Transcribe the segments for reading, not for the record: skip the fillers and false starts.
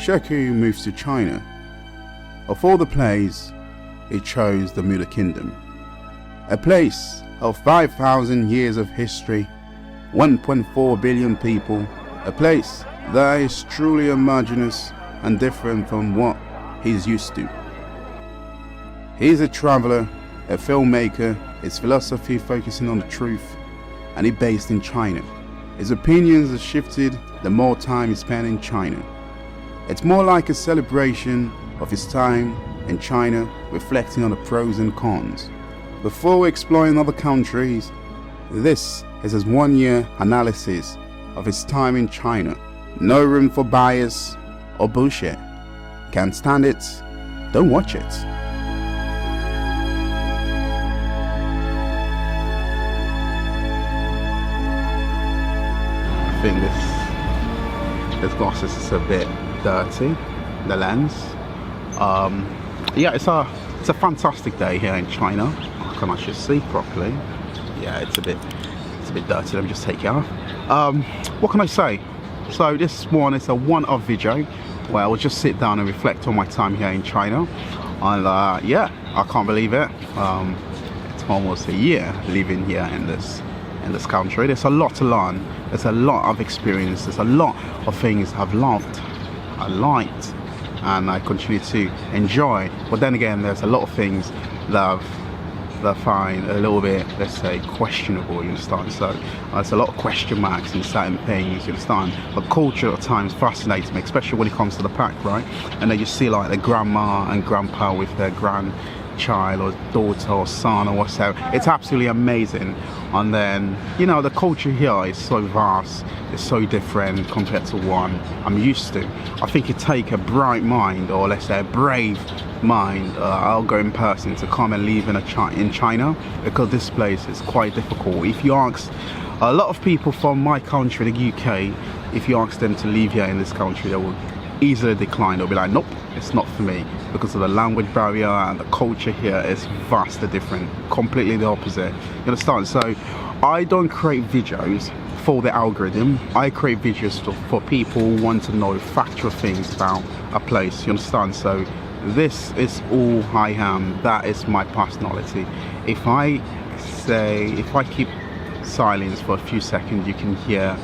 Sheku moves to China. Of all the places, he chose the Muda Kingdom, a place of 5,000 years of history, 1.4 billion people, a place that is truly homogeneous and different from what he's used to. He's a traveler, a filmmaker, his philosophy focusing on the truth, and he's based in China. His opinions have shifted the more time he spent in China. It's more like a celebration of his time in China, reflecting on the pros and cons. Before exploring other countries, this is his 1-year analysis of his time in China. No room for bias or bullshit. Can't stand it? Don't watch it. I think this glasses is a bit dirty, the lens. Yeah, it's a fantastic day here in China. I can actually see properly. Yeah, it's a bit dirty. Let me just take it off. What can I say? So this one is a one-off video where I will just sit down and reflect on my time here in China. And yeah, I can't believe it. It's almost a year living here in this country. There's a lot to learn. There's a lot of experience. There's a lot of things I've loved, I liked, and I continue to enjoy. But then again, there's a lot of things that I find a little bit, let's say, questionable, you understand? So there's a lot of question marks in certain things, you understand? But culture at times fascinates me, especially when it comes to the pack, right? And then you see like the grandma and grandpa with their grandchild or daughter or son or whatever. It's absolutely amazing. And then, you know, the culture here is so vast, it's so different compared to one I'm used to. I think it takes a bright mind, or let's say a brave mind, outgoing person to come and live in China, because this place is quite difficult. If you ask a lot of people from my country, the UK, if you ask them to live here in this country, they will easily decline. They'll be like, nope, it's not for me, because of the language barrier, and the culture here is vastly different, completely the opposite, you understand? So I don't create videos for the algorithm. I create videos for people who want to know factual things about a place, you understand? So this is all I am. That is my personality. If I keep silence for a few seconds, you can hear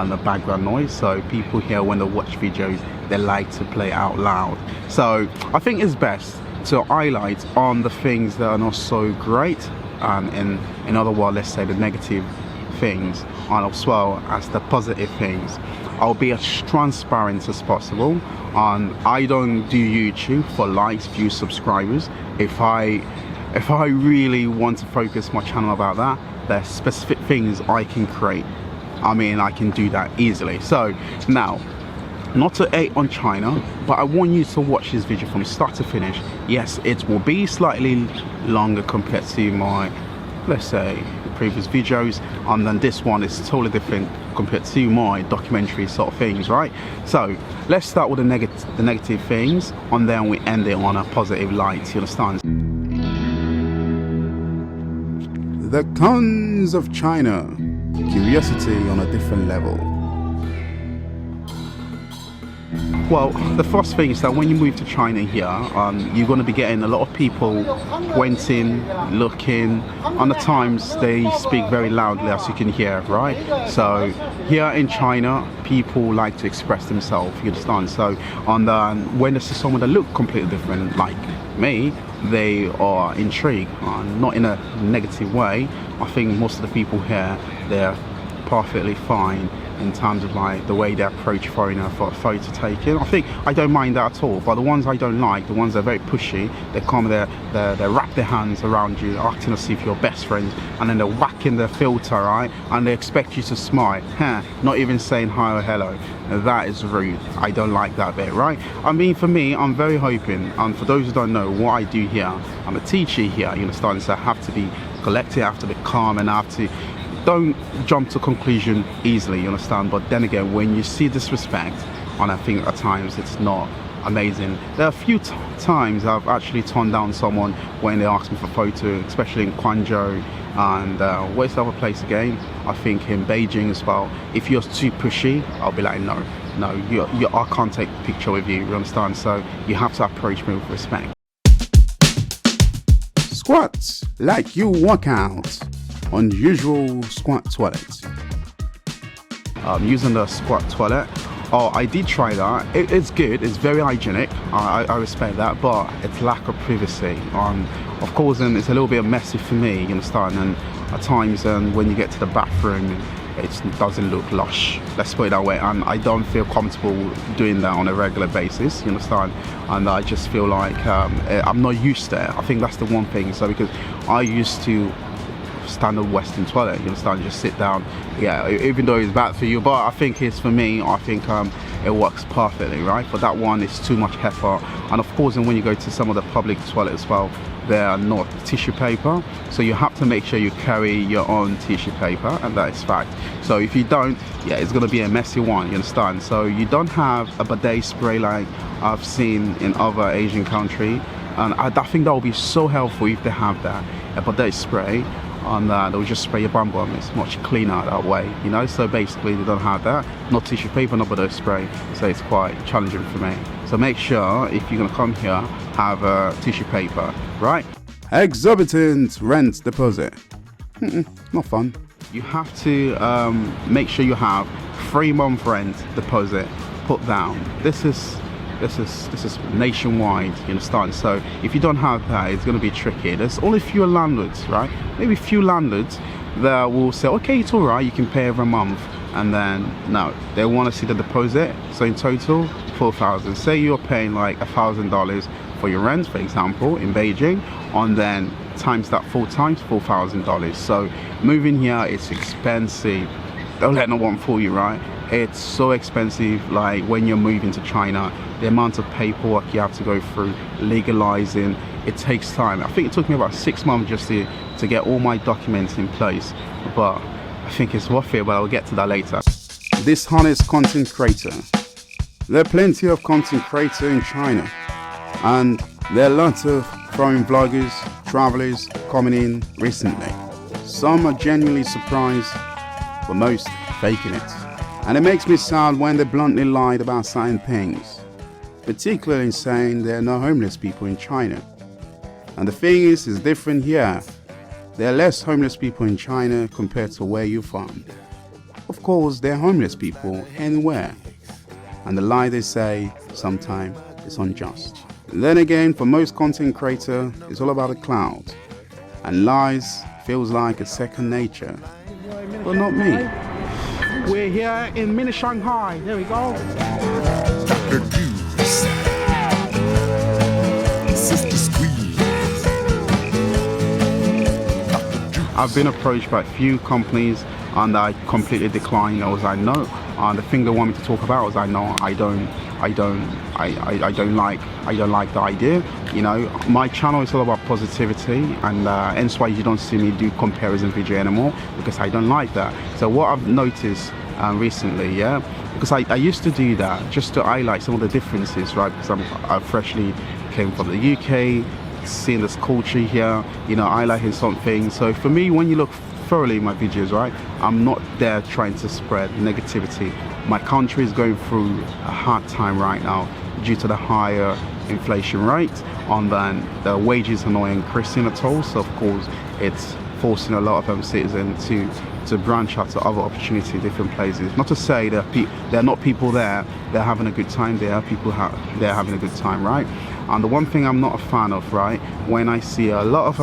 the background noise. So people here, when they watch videos, they like to play out loud. So I think it's best to highlight on the things that are not so great, and in other words, let's say the negative things, and as well as the positive things. I'll be as transparent as possible. And I don't do YouTube for likes, views, subscribers. If I really want to focus my channel about that, there's specific things I can create. I mean, I can do that easily. So now, not to hate on China, but I want you to watch this video from start to finish. Yes, it will be slightly longer compared to my, let's say, previous videos, and then this one is totally different compared to my documentary sort of things, right? So let's start with the negative things, and then we end it on a positive light, you understand? The cons of China. Curiosity on a different level. Well, the first thing is that when you move to China here, you're going to be getting a lot of people pointing, looking, and at times they speak very loudly, as you can hear, right? So here in China, people like to express themselves, you understand? So when they see someone that look completely different, like me, they are intrigued, not in a negative way. I think most of the people here, they're perfectly fine in terms of like the way they approach foreigner for a photo taking. I don't mind that at all. But the ones I don't like, the ones that are very pushy, they come there, they wrap their hands around you, acting as if you're best friends, and then they're whacking their filter, right? And they expect you to smile, not even saying hi or hello. That is rude. I don't like that bit, right? I mean, for me, I'm very hoping, and for those who don't know what I do here, I'm a teacher here, you understand? So I have to be collected, I have to be calm, and I have to don't jump to conclusion easily, you understand? But then again, when you see disrespect, and I think at times it's not amazing. There are a few times I've actually turned down someone when they ask me for a photo, especially in Guangzhou, and where's the other place again? I think in Beijing as well. If you're too pushy, I'll be like, no, no, I can't take a picture with you, you understand? So you have to approach me with respect. Squats like you work out. Unusual squat toilet. Using the squat toilet. Oh, I did try that. It's good. It's very hygienic. I respect that, but it's lack of privacy. Of course, and it's a little bit messy for me, you understand? And at times, when you get to the bathroom, it doesn't look lush. Let's put it that way. And I don't feel comfortable doing that on a regular basis, you understand? And I just feel like I'm not used to it. I think that's the one thing. So because I used to standard Western toilet, you understand, just sit down, yeah, even though it's bad for you, but I think it's, for me, I think it works perfectly, right? For that one, it's too much effort. And of course, and when you go to some of the public toilets as well, there are not tissue paper, so you have to make sure you carry your own tissue paper, and that is fact. So if you don't, yeah, it's going to be a messy one, you understand? So you don't have a bidet spray like I've seen in other Asian countries, and I think that would be so helpful if they have that, a bidet spray. And they'll just spray your bum bum. It's much cleaner that way, you know. So basically they don't have that, not tissue paper, not bidet spray, so it's quite challenging for me. So make sure if you're gonna come here, have tissue paper, right? Exorbitant rent deposit. Not fun. You have to make sure you have 3-month rent deposit put down. This is nationwide, you understand? So if you don't have that, it's going to be tricky. There's only few landlords, right? Maybe a few landlords that will say, okay, it's all right, you can pay every month. And then no, they want to see the deposit. So in total, 4,000. Say you're paying like $1,000 for your rent, for example, in Beijing, and then times that 4 times, $4,000. So moving here, it's expensive. Don't let no one fool you, right? It's so expensive. Like when you're moving to China, the amount of paperwork you have to go through, legalizing, it takes time. I think it took me about 6 months just to get all my documents in place, but I think it's worth it, but I'll get to that later. Dishonest content creator. There are plenty of content creators in China, and there are lots of foreign vloggers, travelers coming in recently. Some are genuinely surprised, but most faking it. And it makes me sad when they bluntly lied about certain things, particularly saying there are no homeless people in China. And the thing is, it's different here. There are less homeless people in China compared to where you're from. Of course, there are homeless people anywhere. And the lie they say sometimes is unjust. Then again, for most content creators, it's all about the cloud. And lies feels like a second nature. But not me. We're here in mini Shanghai. There we go. Dr. Juice. Sister Squeeze. I've been approached by a few companies and I completely declined. I was like, no. The thing they want me to talk about was I know I don't like the idea. You know, my channel is all about positivity, and hence why you don't see me do comparison video anymore, because I don't like that. So what I've noticed recently, yeah, because I used to do that just to highlight some of the differences, right? Because I freshly came from the UK, seeing this culture here, you know, highlighting something. So for me, when you look thoroughly in my videos, right, I'm not there trying to spread negativity. My country is going through a hard time right now due to the higher inflation rate, and then the wages are not increasing at all. So of course it's forcing a lot of citizens to branch out to other opportunities, different places. Not to say that there are not people there, they're having a good time. There are people they're having a good time, right? And the one thing I'm not a fan of, right, when I see a lot of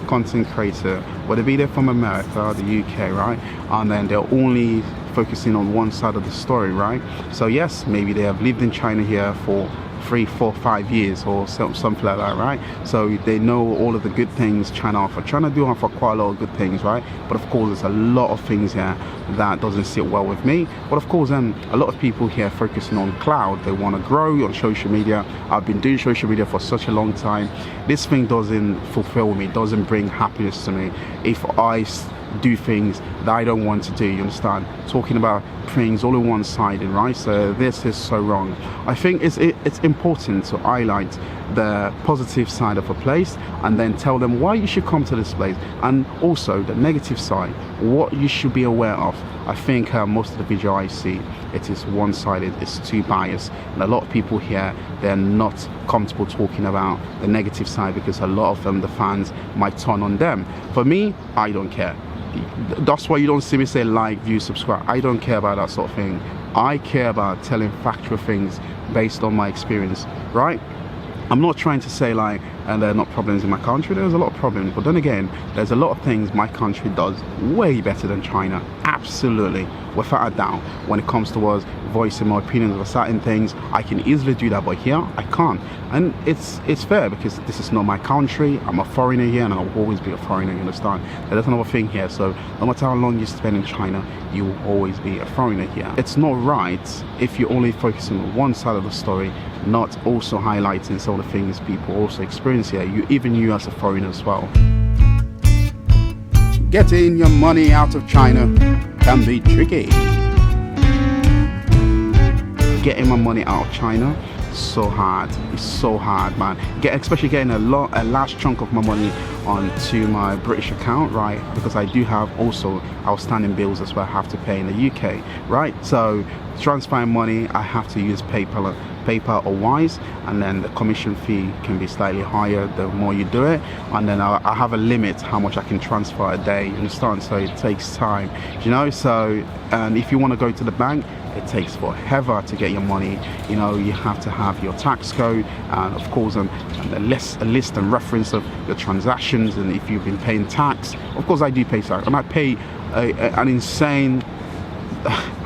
content creator, whether be they're from America, the UK, right, and then they're only focusing on one side of the story, right? So yes, maybe they have lived in China here for 3, 4, 5 years or something like that, right? So they know all of the good things China offer. China do offer quite a lot of good things, right? But of course, there's a lot of things here that doesn't sit well with me. But of course, a lot of people here focusing on cloud. They want to grow on social media. I've been doing social media for such a long time. This thing doesn't fulfill me, doesn't bring happiness to me. If I do things that I don't want to do, you understand? Talking about things all on one-sided, right? So this is so wrong. I think it's important to highlight the positive side of a place and then tell them why you should come to this place, and also the negative side, what you should be aware of. I think most of the video I see, it is one-sided, it's too biased, and a lot of people here, they're not comfortable talking about the negative side because a lot of them, the fans, might turn on them. For me, I don't care. That's why you don't see me say like, view, subscribe. I don't care about that sort of thing. I care about telling factual things based on my experience, right? I'm not trying to say like, and there are not problems in my country. There's a lot of problems, but then again, there's a lot of things my country does way better than China. Absolutely, without a doubt. When it comes towards voicing my opinions of certain things, I can easily do that, but here I can't. And it's fair because this is not my country. I'm a foreigner here, and I'll always be a foreigner, you understand? There's another thing here, so no matter how long you spend in China, you will always be a foreigner here. It's not right if you're only focusing on one side of the story, not also highlighting some of the things people also experience here, even you as a foreigner as well. Getting your money out of China can be tricky. Getting my money out of China, so hard. It's so hard, man. Especially getting a large chunk of my money onto my British account, right? Because I do have also outstanding bills as well I have to pay in the UK, right? So transferring money, I have to use PayPal or Wise, and then the commission fee can be slightly higher the more you do it, and then I have a limit how much I can transfer a day, you understand? So it takes time, you know. So and if you want to go to the bank, it takes forever to get your money. You know, you have to have your tax code, and of course and a list and reference of your transactions, and if you've been paying tax. Of course I do pay tax, and I pay an insane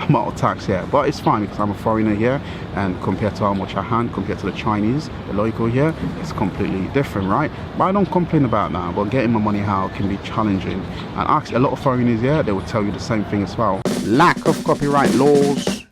amount of tax here, but it's fine because I'm a foreigner here, and compared to how much I hand compared to the Chinese, the local here, it's completely different, right? But I don't complain about that, but getting my money out can be challenging, and actually a lot of foreigners here, they will tell you the same thing as well. Lack of copyright laws.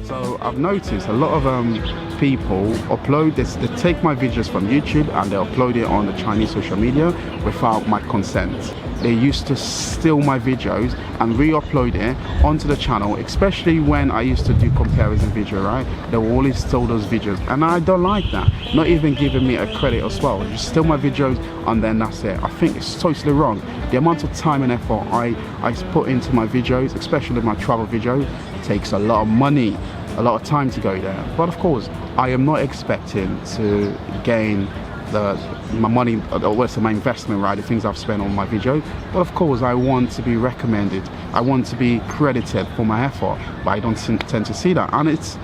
So I've noticed a lot of people upload this, they take my videos from YouTube and they upload it on the Chinese social media without my consent. They used to steal my videos and re-upload it onto the channel, especially when I used to do comparison video, right? They will always steal those videos, and I don't like that. Not even giving me a credit as well. You steal my videos and then that's it. I think it's totally wrong. The amount of time and effort I put into my videos, especially my travel videos, takes a lot of money, a lot of time to go there. But of course, I am not expecting to gain my money, what's my investment, right? The things I've spent on my video. But of course, I want to be recommended. I want to be credited for my effort, but I don't tend to see that. And it's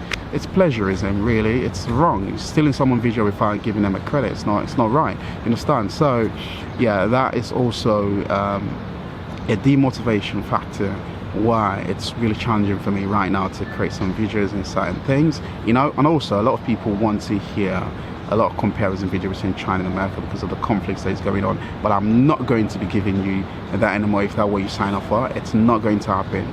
plagiarism, really. It's wrong. It's stealing someone's video without giving them a credit. It's not right. You understand? So, yeah, that is also a demotivation factor. Why it's really challenging for me right now to create some videos and certain things, you know. And also a lot of people want to hear a lot of comparison videos between China and America because of the conflicts that is going on, but I'm not going to be giving you that anymore. If that's what you sign up for, it's not going to happen.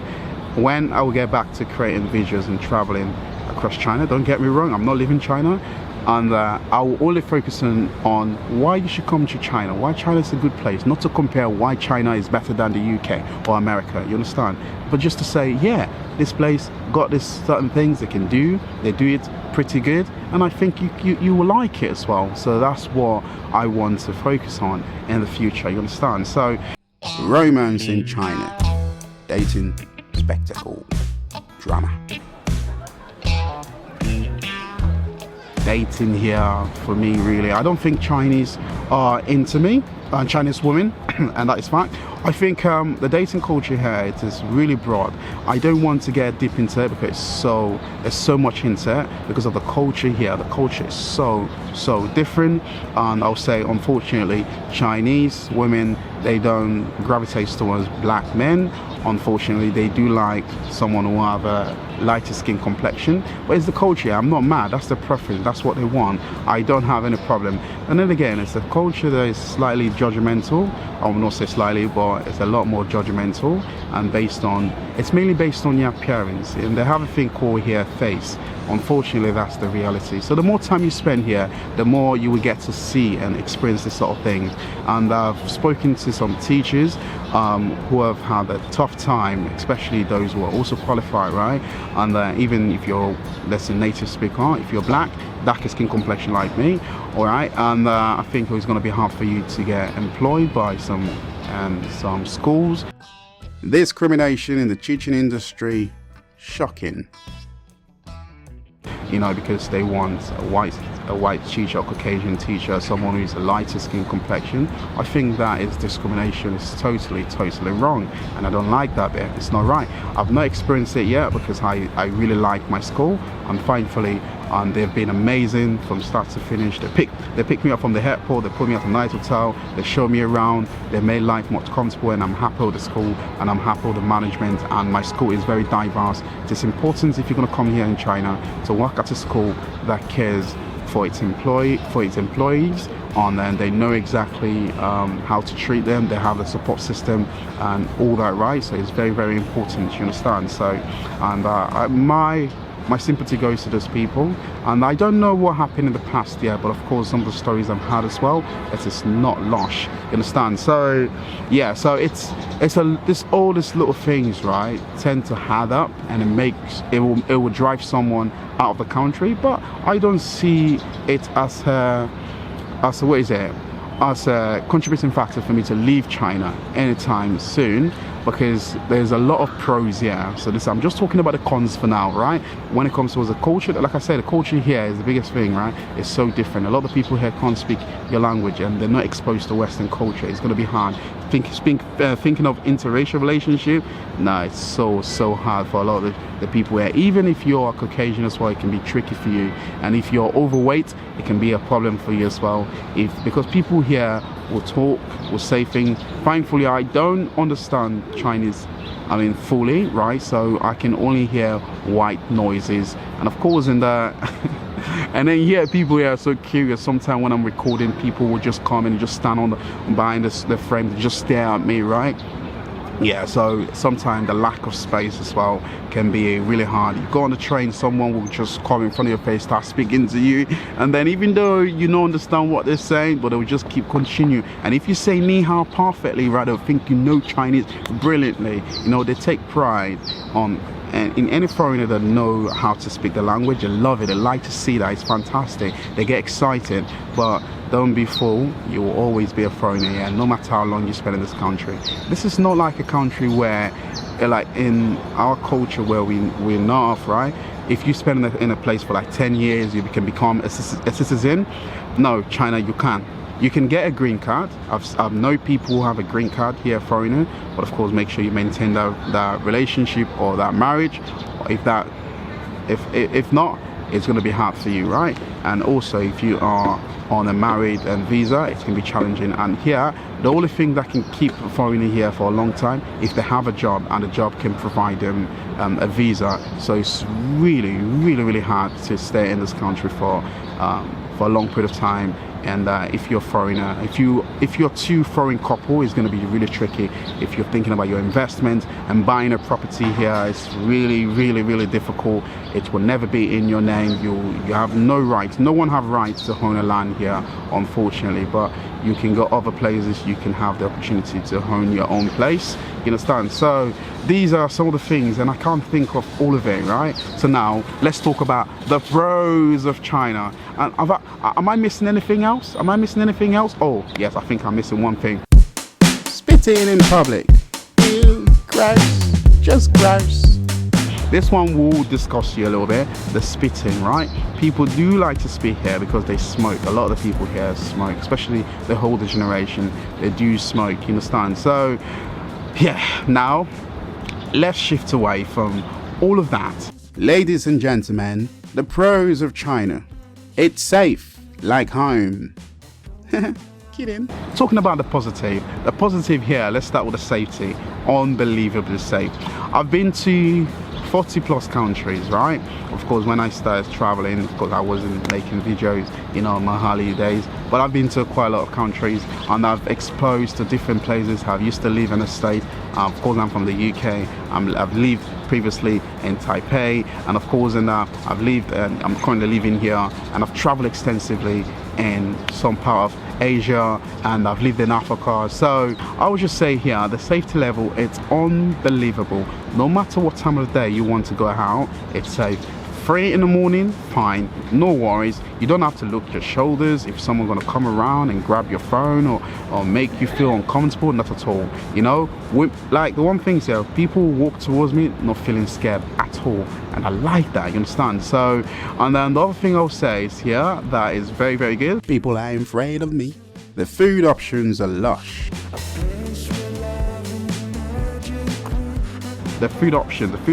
When I will get back to creating videos and traveling across China, don't get me wrong, I'm not leaving China, and I will only focus on why you should come to China, why China is a good place, not to compare why China is better than the UK or America, you understand? But just to say, yeah, this place got this certain things they can do, they do it pretty good, and I think you will like it as well. So that's what I want to focus on in the future, you understand? So, romance in China, dating, spectacle, drama. Dating here for me, really, I don't think Chinese are into me, Chinese women, and that is fact. I think the dating culture here, it is really broad. I don't want to get deep into it because there's so much into it because of the culture here. The culture is so different, and I'll say unfortunately Chinese women, they don't gravitate towards black men. Unfortunately, they do like someone who have a lighter skin complexion, but it's the culture. I'm not mad, that's the preference, that's what they want. I don't have any problem. And then again, it's a culture that is slightly judgmental. I will not say slightly, but it's a lot more judgmental, and it's mainly based on your appearance. And they have a thing called here face. unfortunately that's the reality. So the more time you spend here, the more you will get to see and experience this sort of things. And I've spoken to some teachers who have had a tough time, especially those who are also qualified, right? And even if you're, let's say, native speaker, if you're black, darker skin complexion like me, all right, and I think it's going to be hard for you to get employed by some schools. Discrimination in the teaching industry, shocking. You know, because they want a white teacher, a Caucasian teacher, someone who's a lighter skin complexion. I think that is discrimination. It's totally wrong, and I don't like that bit. It's not right. I've not experienced it yet because I really like my school, and thankfully they've been amazing from start to finish. They picked me up from the airport, they put me at a nice hotel, they showed me around, they made life much comfortable, and I'm happy with the school, and I'm happy with the management, and my school is very diverse. It's important if you're going to come here in China to work at a school that cares for its employees, and then they know exactly how to treat them. They have a support system and all that, right? So it's very important, you understand? So, and my sympathy goes to those people, and I don't know what happened in the past year, but of course some of the stories I've had as well, it is not lush, you understand? So yeah, so it's all these little things, right, tend to add up, and it will drive someone out of the country. But I don't see it as a contributing factor for me to leave China anytime soon, because there's a lot of pros here. So I'm just talking about the cons for now, right? When it comes to the culture, like I said, the culture here is the biggest thing, right? It's so different. A lot of people here can't speak your language, and they're not exposed to Western culture. It's going to be hard. Thinking of interracial relationship, no, it's so hard for a lot of the people here. Even if you're a Caucasian as well, it can be tricky for you, and if you're overweight, it can be a problem for you as well. Because people here will talk, will say things. Thankfully, I don't understand Chinese, fully, right? So I can only hear white noises, and of course in the and then people here are so curious. Sometimes when I'm recording, people will just come and just stand behind the frame and just stare at me, right? Yeah, so sometimes the lack of space as well can be really hard. You go on the train, someone will just come in front of your face, start speaking to you, and then even though you don't understand what they're saying, but they'll just keep continue. And if you say ni hao perfectly, right, they'll think you know Chinese brilliantly. You know, they take pride in any foreigner that know how to speak the language. They love it. They like to see that. It's fantastic. They get excited. But don't be fooled. You will always be a foreigner here, no matter how long you spend in this country. This is not like a country where, like in our culture, where we're not, right? If you spend in a place for like 10 years, you can become a citizen. No, China, you can't. You can get a green card. I've known people who have a green card here, foreigner, but of course make sure you maintain that relationship or that marriage. If not, it's going to be hard for you, right? And also if you are on a married visa, it can be challenging. And here, the only thing that can keep a foreigner here for a long time, if they have a job and the job can provide them a visa. So it's really hard to stay in this country for a long period of time. And if you're a foreigner, if you're two foreign couple, it's going to be really tricky. If you're thinking about your investment and buying a property here, it's really difficult. It will never be in your name. You have no rights. No one have rights to own a land here, unfortunately. But you can go other places. You can have the opportunity to own your own place. You understand? So these are some of the things, and I can't think of all of it, right? So now let's talk about the pros of China. And am I missing anything else? Oh yes, I think I'm missing one thing. Spitting in public. Ew, gross, just gross. This one will discuss you a little bit, the spitting, right? People do like to spit here because they smoke. A lot of the people here smoke, especially the older generation. They do smoke, you understand? So yeah, now let's shift away from all of that. Ladies and gentlemen, the pros of China. It's safe, like home. Kidding. Talking about the positive here, let's start with the safety. Unbelievably safe. I've been to 40 plus countries, right? Of course, when I started traveling, of course I wasn't making videos, in my early days, but I've been to quite a lot of countries, and I've exposed to different places. I used to live in a state Of course, I'm from the UK. I've lived previously in Taipei, and of course, I've lived and I'm currently living here, and I've traveled extensively in some part of Asia, and I've lived in Africa. So I would just say here, the safety level, it's unbelievable. No matter what time of the day you want to go out, it's safe. 3 in the morning, fine, no worries. You don't have to look your shoulders if someone's gonna come around and grab your phone or make you feel uncomfortable. Not at all. You know, like the one thing is, people walk towards me not feeling scared at all, and I like that, you understand? So, and then the other thing I'll say is here that is very, very good. People ain't afraid of me. The food options are lush. The food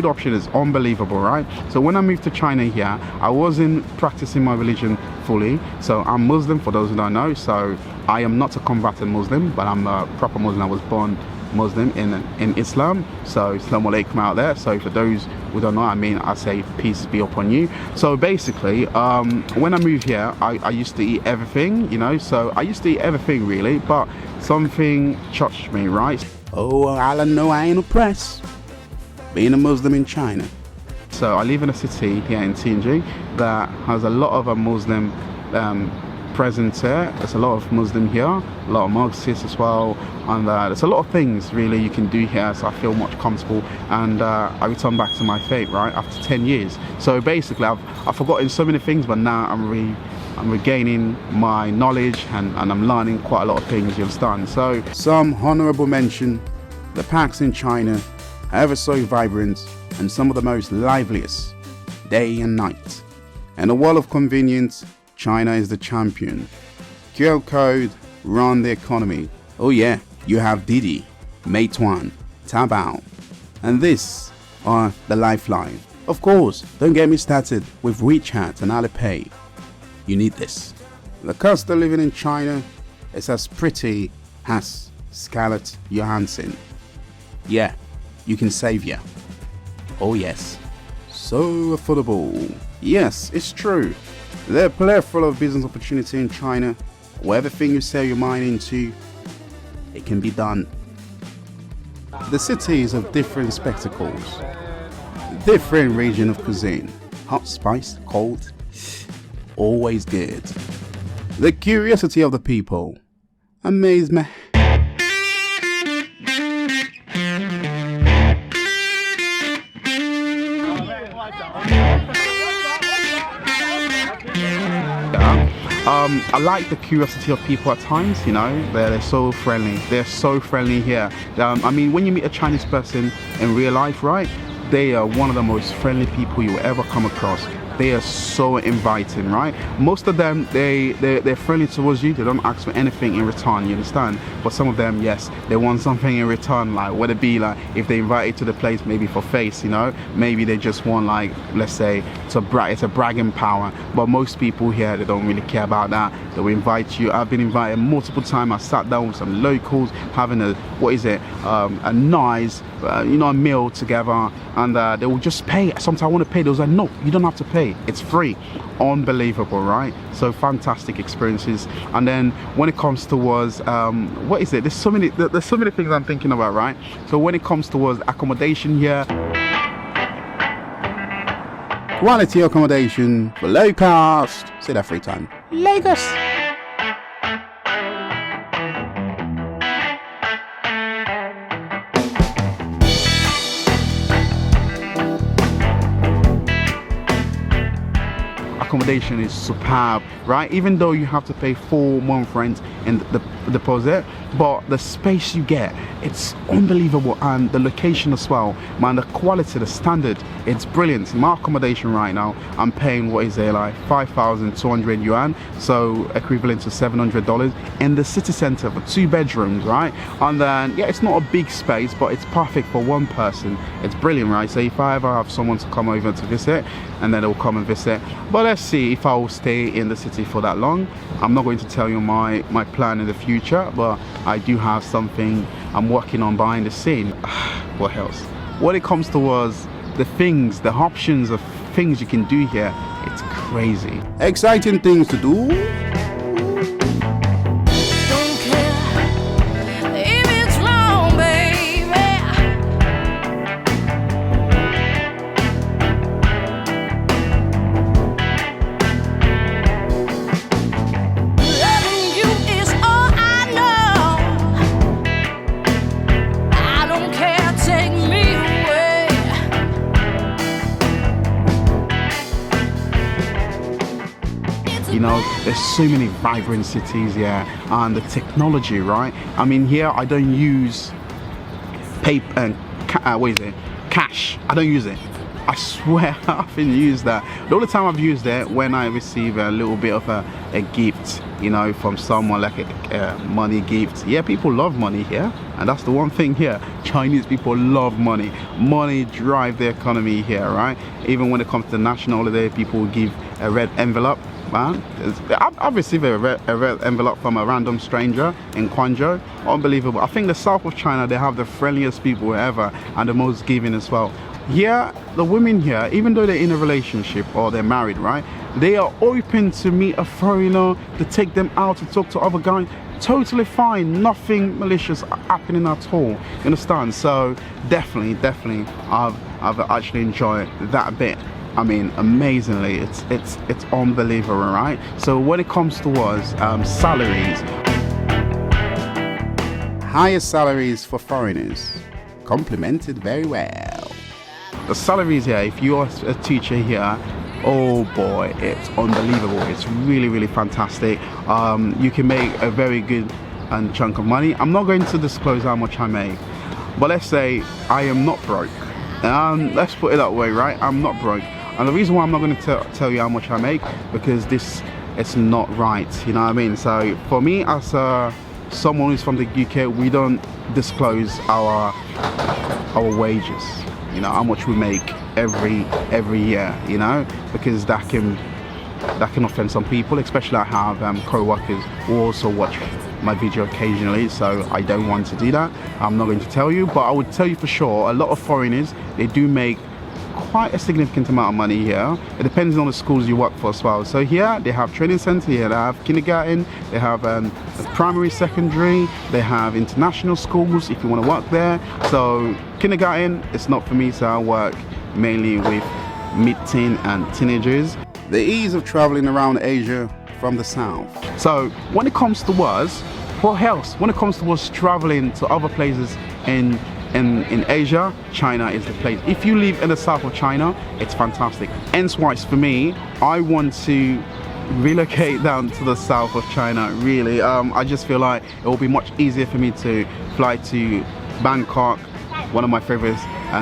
option is unbelievable, right? So when I moved to China here, I wasn't practicing my religion fully. So I'm Muslim, for those who don't know. So I am not a converted Muslim, but I'm a proper Muslim. I was born Muslim in Islam. So Assalamu alaikum out there. So for those who don't know, I say peace be upon you. So basically, when I moved here, I used to eat everything, you know. So I used to eat everything really, but something touched me, right? Oh, I know I ain't oppressed. Being a Muslim in China. So I live in a city here in Tianjin that has a lot of a Muslim presence here. There's a lot of Muslim here, a lot of mosques as well, and there's a lot of things really you can do here, so I feel much comfortable, and I return back to my faith, right, after 10 years. So basically I've forgotten so many things, but now I'm regaining my knowledge, and I'm learning quite a lot of things, you understand? So some honorable mention, the parks in China, ever so vibrant, and some of the most liveliest day and night. In a world of convenience, China is the champion. QR code run the economy. Oh yeah, you have Didi, Meituan, Taobao, and this are the lifeline. Of course, don't get me started with WeChat and Alipay. You need this. The cost of living in China is as pretty as Scarlett Johansson. Yeah, you can save ya. Oh yes, so affordable. Yes, it's true. There are plethora of business opportunity in China. Whatever thing you sell your mind into, it can be done. The city is of different spectacles, different region of cuisine, hot, spiced, cold, always good. The curiosity of the people amaze me. I like the curiosity of people at times, you know. They're so friendly. They're so friendly here. I mean, when you meet a Chinese person in real life, right, they are one of the most friendly people you will ever come across. They are so inviting, right? Most of them, they're friendly towards you. They don't ask for anything in return, you understand? But some of them, yes, they want something in return, like whether it be like if they invite you to the place maybe for face, you know, maybe they just want, like, let's say it's a bragging power. But most people here, they don't really care about that. They will invite you. I've been invited multiple times. I sat down with some locals having a nice a meal together, and they will just pay. Sometimes I want to pay. They was like, no, you don't have to pay, it's free. Unbelievable, right? So fantastic experiences. And then when it comes towards there's so many things I'm thinking about, right? So when it comes towards accommodation here, quality accommodation for low cost. Say that 3 times. Lagos. Accommodation is superb, right? Even though you have to pay 4 month rent in the deposit, but the space you get, it's unbelievable, and the location as well, man. The quality, the standard, it's brilliant. My accommodation right now, I'm paying like 5,200 yuan, so equivalent to $700 in the city center for 2 bedrooms, right? And then yeah, it's not a big space, but it's perfect for 1 person. It's brilliant, right? So if I ever have someone to come over to visit, and then they'll come and visit. But let's see if I will stay in the city for that long. I'm not going to tell you my plan in the future, but I do have something I'm working on behind the scene. What else? When it comes towards the options of things you can do here, it's crazy. Exciting things to do. Don't care if it's wrong, baby. know, there's so many vibrant cities here, and the technology, right? I mean, here I don't use paper and cash. I don't use it. I swear I haven't used that. The only time I've used it when I receive a little bit of a gift, you know, from someone, like a money gift. Yeah, people love money here, and that's the one thing here. Chinese people love money. Money drive the economy here, right? Even when it comes to national holiday, people give a red envelope. Man, I've received a red envelope from a random stranger in Guangzhou. Unbelievable. I think the south of China, they have the friendliest people ever, and the most giving as well. Yeah, the women here, even though they're in a relationship or they're married, right, they are open to meet a foreigner, to take them out, to talk to other guys. Totally fine, nothing malicious happening at all. You understand? So definitely I've actually enjoyed that bit. I mean, amazingly, it's unbelievable, right? So when it comes towards salaries, higher salaries for foreigners, complimented very well. The salaries here, if you're a teacher here, oh boy, it's unbelievable. It's really fantastic. You can make a very good chunk of money. I'm not going to disclose how much I make, but let's say I am not broke. Let's put it that way, right? I'm not broke. And the reason why I'm not going to tell you how much I make, because it's not right, you know what I mean? So for me, as someone who's from the UK, we don't disclose our wages, you know, how much we make every year, you know, because that can offend some people. Especially I have co-workers who also watch my video occasionally, so I don't want to do that. I'm not going to tell you, but I would tell you for sure, a lot of foreigners, they do make quite a significant amount of money here. It depends on the schools you work for as well. So here they have training center, here they have kindergarten, they have primary, secondary, they have international schools if you want to work there. So kindergarten, it's not for me, so I work mainly with mid-teen and teenagers. The ease of traveling around Asia from the south. So when it comes to us, what else? When it comes to us traveling to other places in Asia, China is the place. If you live in the south of China, it's fantastic. Hence why, for me, I want to relocate down to the south of China, really. I just feel like it will be much easier for me to fly to Bangkok, one of my favorite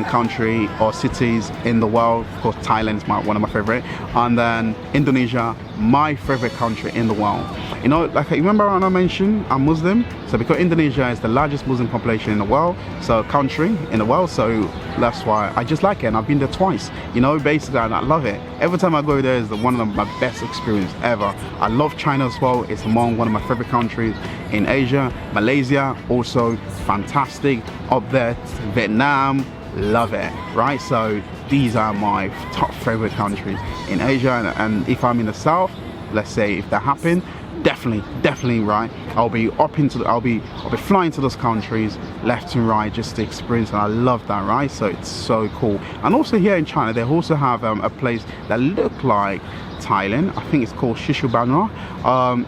country or cities in the world. Of course, Thailand is one of my favorite, and then Indonesia, my favorite country in the world. You know, like, remember when I mentioned I'm Muslim? So because Indonesia is the largest Muslim population in the world, so country in the world, so that's why I just like it, and I've been there twice. You know, basically, and I love it. Every time I go there is one of my best experience ever. I love China as well. It's among one of my favorite countries in Asia. Malaysia, also fantastic. Up there, Vietnam, love it, right? So these are my top favorite countries in Asia, and if I'm in the south, let's say if that happened, definitely, right, I'll be flying to those countries left and right just to experience, and I love that, right? So it's so cool. And also here in China, they also have a place that look like Thailand. I think it's called Sheku.ℳ.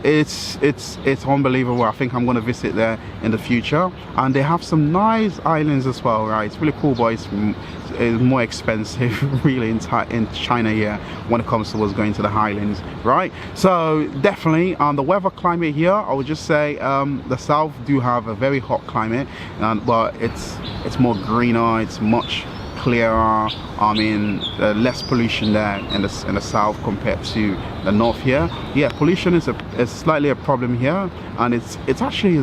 It's unbelievable. I think I'm going to visit there in the future, and they have some nice islands as well, right? It's really cool, but it's more expensive really in China here when it comes to what's going to the highlands, right? So definitely the weather climate here, I would just say the south do have a very hot climate, but it's more greener, it's much clearer. I mean, less pollution there in the south compared to the north here. Yeah, pollution is slightly a problem here, and it's actually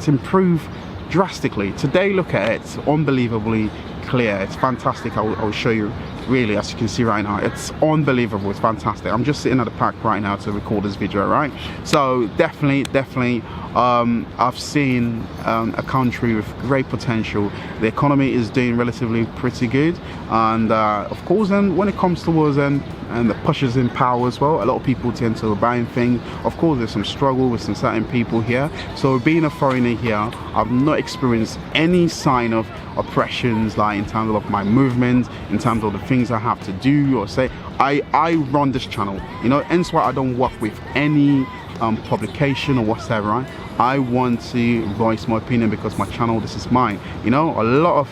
improved drastically. Today, look at it, it's unbelievably clear. It's fantastic. I'll show you, really, as you can see right now. It's unbelievable. It's fantastic. I'm just sitting at the park right now to record this video, right? So definitely I've seen a country with great potential. The economy is doing relatively pretty good, and of course, and when it comes towards and the pushes in power as well, a lot of people tend to buy things. Of course, there's some struggle with some certain people here. So being a foreigner here, I've not experienced any sign of oppressions, like in terms of my movement, in terms of the things I have to do or say. I run this channel, you know, hence why I don't work with any publication or whatever, right? I want to voice my opinion because my channel, this is mine. You know, a lot of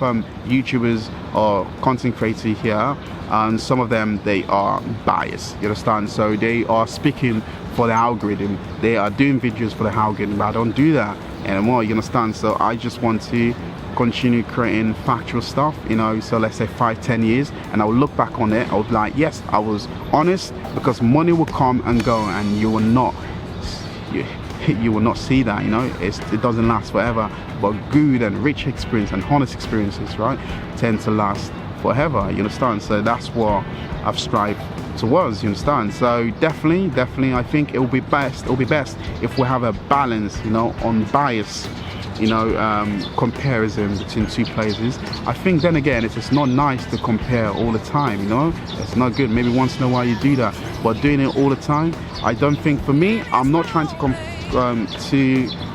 YouTubers or content creators here, and some of them, they are biased, you understand? So they are speaking for the algorithm, they are doing videos for the algorithm, but I don't do that anymore, you understand? So I just want to continue creating factual stuff, you know. So let's say 5-10 years, and I'll look back on it, I'll be like, yes, I was honest, because money will come and go, and you will not see that, you know. It doesn't last forever, but good and rich experience and honest experiences, right, tend to last forever, you understand? So that's what I've strived towards, you understand? So definitely I think it will be best if we have a balance, you know, unbiased, you know, comparison between two places. I think then again, it's just not nice to compare all the time, you know. It's not good. Maybe once in a while you do that, but doing it all the time, I don't think, for me, I'm not trying to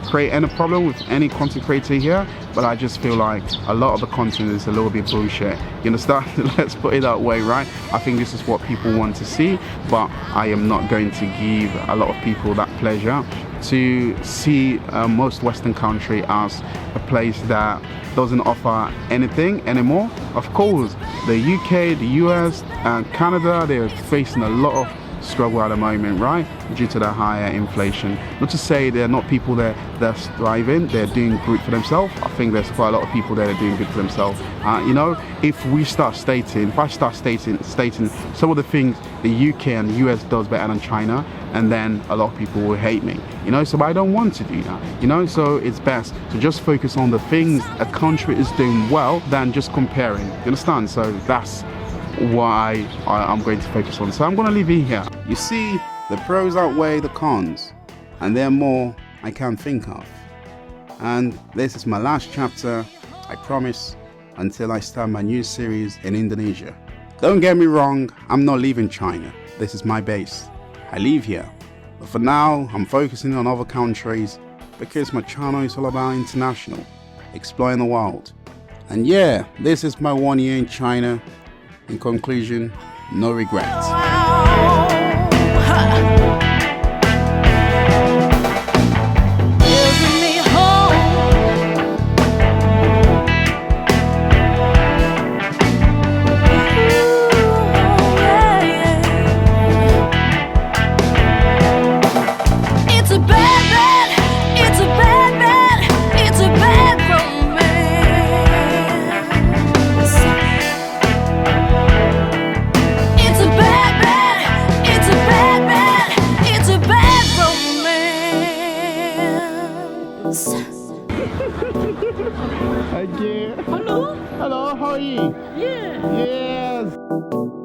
create any problem with any content creator here, but I just feel like a lot of the content is a little bit bullshit, you understand? Let's put it that way, right? I think this is what people want to see, but I am not going to give a lot of people that pleasure to see most Western country as a place that doesn't offer anything anymore. Of course, the UK, the US and Canada, they're facing a lot of struggle at the moment, right, due to the higher inflation. Not to say there are not people there that's thriving, they're doing good for themselves. I think there's quite a lot of people there that are doing good for themselves. You know, if I start stating some of the things the UK and the US does better than China, and then a lot of people will hate me, you know. So but I don't want to do that, you know. So it's best to just focus on the things a country is doing well than just comparing, you understand? So that's why I'm going to focus on. So I'm going to leave it here. You see, the pros outweigh the cons, and there are more I can't think of. And this is my last chapter, I promise, until I start my new series in Indonesia. Don't get me wrong, I'm not leaving China. This is my base. I live here. But for now, I'm focusing on other countries because my channel is all about international, exploring the world. And yeah, this is my 1 year in China. In conclusion, no regrets. Hello, how are you? Yeah. Yes.